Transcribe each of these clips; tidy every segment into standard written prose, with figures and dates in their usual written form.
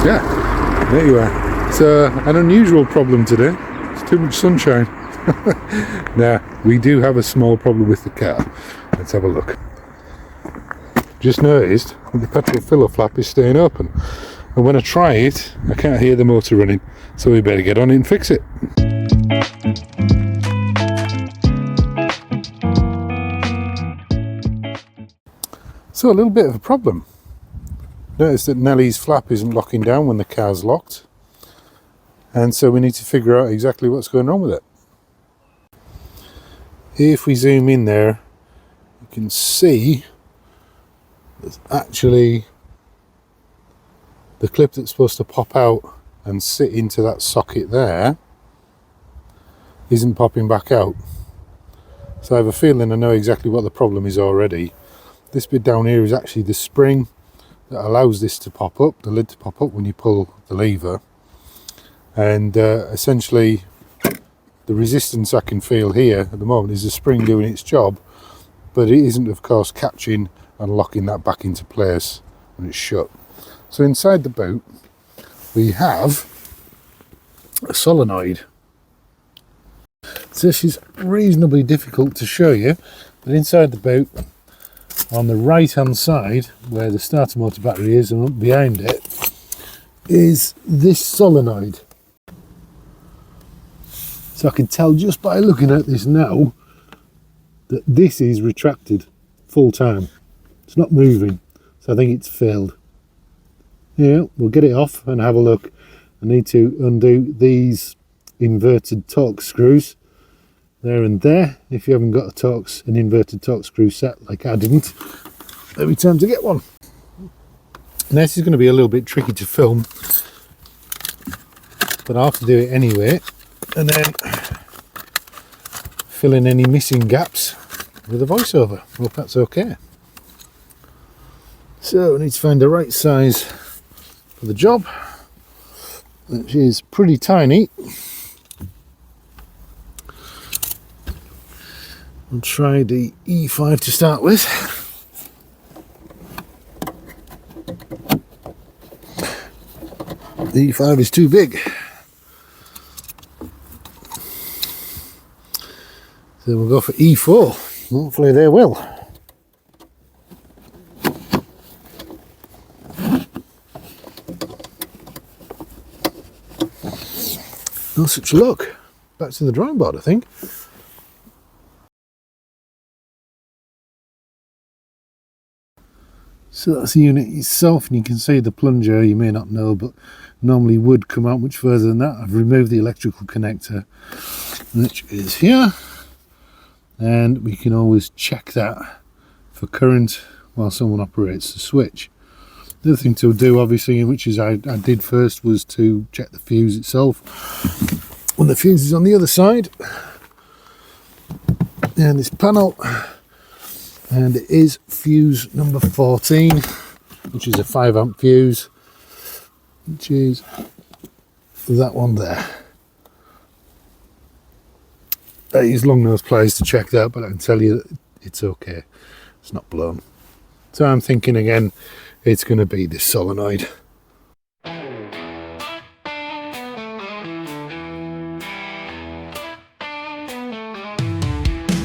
Yeah, there you are. It's an unusual problem today. It's too much sunshine. Now, we do have a small problem with the car. Let's have a look. Just noticed that the petrol filler flap is staying open. And when I try it, I can't hear the motor running. So we better get on it and fix it. So a little bit of a problem. Notice that Nellie's flap isn't locking down when the car's locked. And so we need to figure out exactly what's going on with it. If we zoom in there, you can see there's actually the clip that's supposed to pop out and sit into that socket there isn't popping back out. So I have a feeling I know exactly what the problem is already. This bit down here is actually the spring that allows this to pop up, the lid to pop up when you pull the lever. And essentially the resistance I can feel here at the moment is the spring doing its job, but it isn't of course catching and locking that back into place when it's shut. So inside the boot we have a solenoid. So this is reasonably difficult to show you, but inside the boot on the right hand side where the starter motor battery is and up behind it is this solenoid. So I can tell just by looking at this now that this is retracted full time. It's not moving, so I think it's failed. Yeah, we'll get it off and have a look. I need to undo these inverted Torx screws there and there. If you haven't got an inverted Torx screw set like I didn't, it'll be time to get one. Now this is going to be a little bit tricky to film, but I'll have to do it anyway. And then fill in any missing gaps with a voiceover. Hope that's okay. So we need to find the right size for the job, which is pretty tiny. I'll try the E5 to start with. The E5 is too big. So we'll go for E4. Hopefully they will. No such luck. Back to the drawing board, I think. So that's the unit itself, and you can see the plunger, you may not know, but normally would come out much further than that. I've removed the electrical connector, which is here. And we can always check that for current while someone operates the switch. The other thing to do, obviously, which is I did first, was to check the fuse itself. When the fuse is on the other side, and this panel, and it is fuse number 14, which is a 5 amp fuse, which is that one there. I use long nose pliers to check that, but I can tell you that it's okay. It's not blown. So I'm thinking again, it's going to be this solenoid.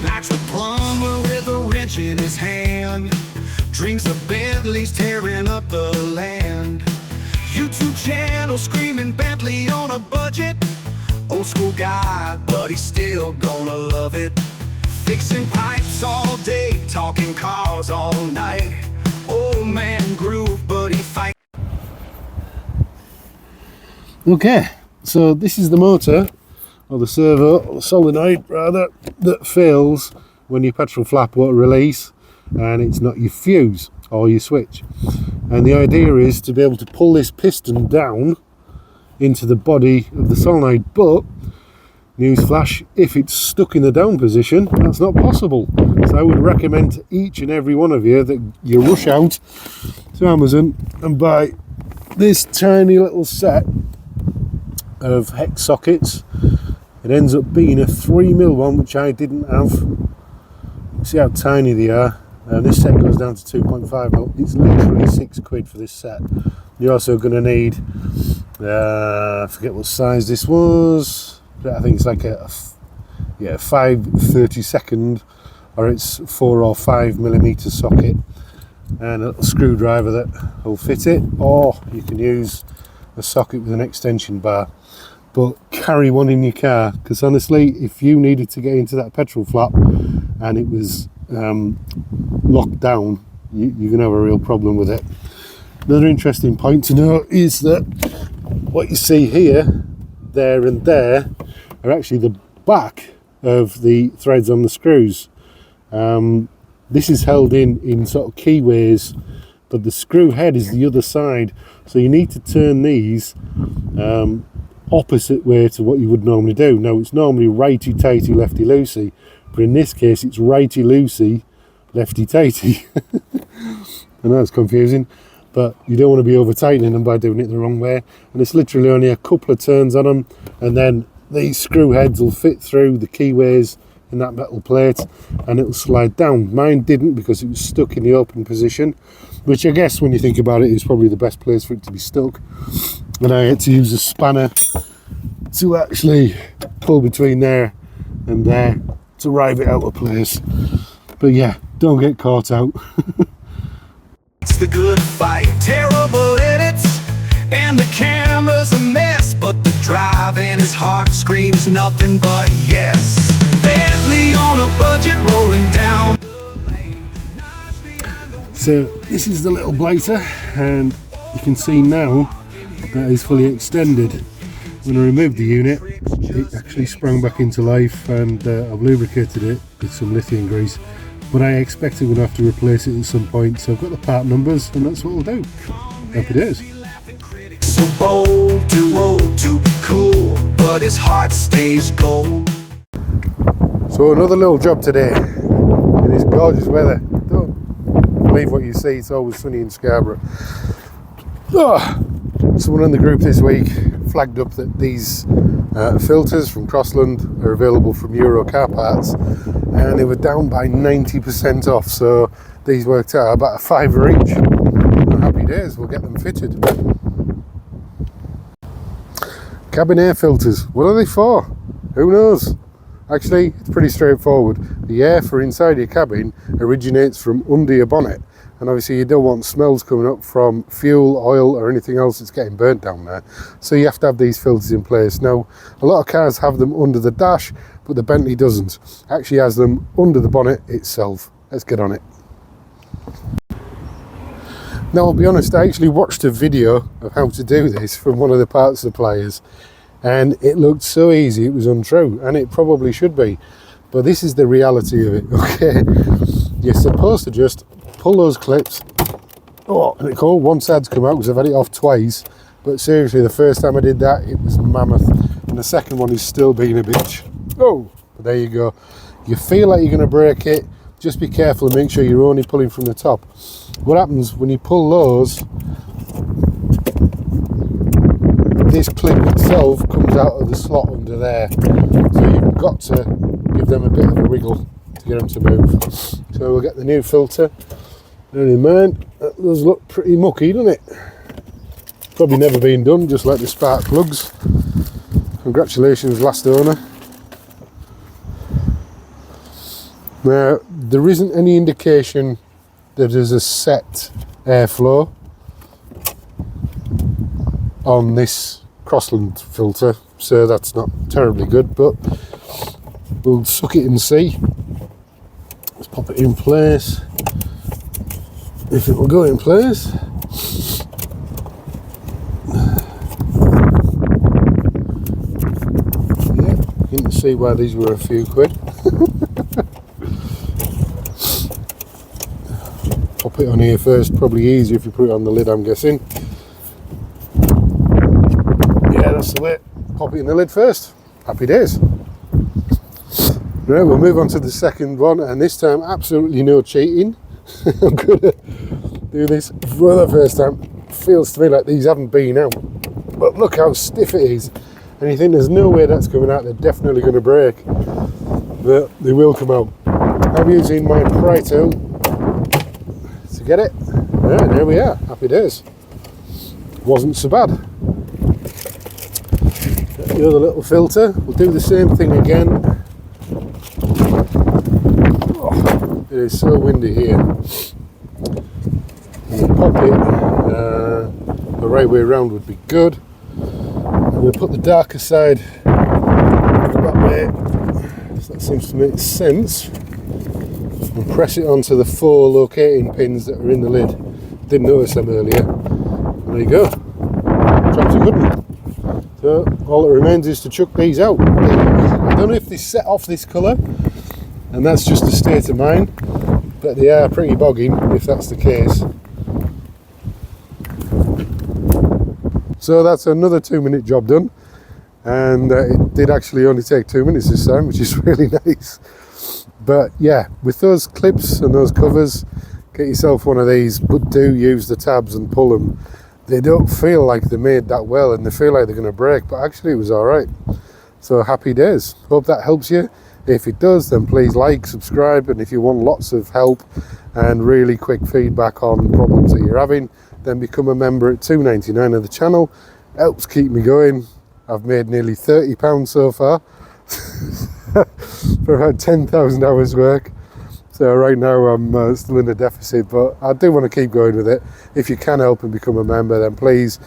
That's a plumber with a wrench in his hand. Dreams of Bentley's tearing up the land. YouTube channel screaming Bentley on a budget. Old school guy, but he's still gonna love it. Fixing pipes all day, talking cars all night. Old man groove, but he fight. Okay, so this is the motor, or the servo, or the solenoid rather, that fails when your petrol flap won't release, and it's not your fuse or your switch. And the idea is to be able to pull this piston down into the body of the solenoid, but newsflash, if it's stuck in the down position, that's not possible. So I would recommend to each and every one of you that you rush out to Amazon and buy this tiny little set of hex sockets. It ends up being a 3mm one, which I didn't have. See how tiny they are, and this set goes down to 2.5mm. It's literally £6 for this set. You're also going to need I forget what size this was, but I think it's like a 5/32, or it's 4 or 5 millimeter socket, and a little screwdriver that will fit it, or you can use a socket with an extension bar. But carry one in your car, because honestly, if you needed to get into that petrol flap and it was locked down, you're going to have a real problem with it. Another interesting point to note is that what you see here, there and there, are actually the back of the threads on the screws. This is held in sort of keyways, but the screw head is the other side, so you need to turn these opposite way to what you would normally do. Now, it's normally righty tighty lefty loosey, but in this case it's righty loosey lefty tighty. I know it's confusing, but you don't want to be over tightening them by doing it the wrong way, and it's literally only a couple of turns on them, and then these screw heads will fit through the keyways in that metal plate and it'll slide down. Mine didn't, because it was stuck in the open position, which I guess when you think about it is probably the best place for it to be stuck, and I had to use a spanner to actually pull between there and there to rive it out of place. But yeah, don't get caught out. It's the good fight, terrible edits, and the camera's a mess, but the drive in his heart screams nothing but yes. Bentley on a budget, rolling down. So this is the little blazer, and you can see now that is fully extended. When I removed the unit, it actually sprang back into life, and I've lubricated it with some lithium grease, but I expect we're going to have to replace it at some point, so I've got the part numbers and that's what we'll do. Happy days. So bold, too old to be cool, but his heart stays gold. So another little job today in this gorgeous weather. Don't believe what you see, it's always sunny in Scarborough. Someone in the group this week flagged up that these filters from Crossland are available from Euro Car Parts, and they were down by 90% off, so these worked out about a £5 each. And happy days, we'll get them fitted. Cabin air filters, what are they for? Who knows? Actually, it's pretty straightforward. The air for inside your cabin originates from under your bonnet, and obviously you don't want smells coming up from fuel, oil or anything else that's getting burnt down there, so you have to have these filters in place. Now, a lot of cars have them under the dash, but the Bentley doesn't. It actually has them under the bonnet itself. Let's get on it. Now, I'll be honest, I actually watched a video of how to do this from one of the parts suppliers, and it looked so easy it was untrue, and it probably should be, but this is the reality of it. Okay, you're supposed to just pull those clips. Oh, and it's cool, one side's come out because I've had it off twice, but seriously, the first time I did that it was mammoth, and the second one is still being a bitch. Oh, but there you go. You feel like you're going to break it, just be careful and make sure you're only pulling from the top. What happens when you pull those, this clip itself comes out of the slot under there, so you've got to give them a bit of a wiggle to get them to move. So we'll get the new filter. Bearing in mind, that does look pretty mucky, doesn't it? Probably never been done, just like the spark plugs. Congratulations, last owner. Now, there isn't any indication that there's a set airflow on this Crossland filter, so that's not terribly good, but we'll suck it and see. Let's pop it in place, if it will go in place. Yeah, you can see why these were a few quid. Pop it on here first, probably easier if you put it on the lid, I'm guessing. Yeah, that's the way. Pop it in the lid first. Happy days. Right, we'll move on to the second one, and this time absolutely no cheating. I'm gonna do this for the first time. Feels to me like these haven't been out, but look how stiff it is, and you think there's no way that's coming out. They're definitely going to break, but they will come out. I'm using my pry tool to get it. Yeah, there we are. Happy days. Wasn't so bad. the other little filter. We'll do the same thing again. Oh, it is so windy here. We'll pop it the right way around would be good. I'm going to put the darker side that way, so that seems to make sense, and press it onto the 4 locating pins that are in the lid. Didn't notice them earlier. There you go. Job's a good one. So all that remains is to chuck these out. I don't know if they set off this colour, and that's just a state of mind, but they are pretty bogging if that's the case. So that's another 2-minute job done, and it did actually only take 2 minutes this time, which is really nice. But yeah, with those clips and those covers, get yourself one of these, but do use the tabs and pull them. They don't feel like they're made that well, and they feel like they're going to break, but actually it was alright. So happy days. Hope that helps you. If it does, then please like, subscribe, and if you want lots of help and really quick feedback on problems that you're having, then become a member at $2.99 of the channel. Helps keep me going. I've made nearly £30 so far for about 10,000 hours work. So right now I'm still in a deficit, but I do want to keep going with it. If you can help and become a member, then please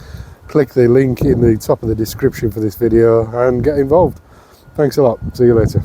click the link in the top of the description for this video and get involved. Thanks a lot. See you later.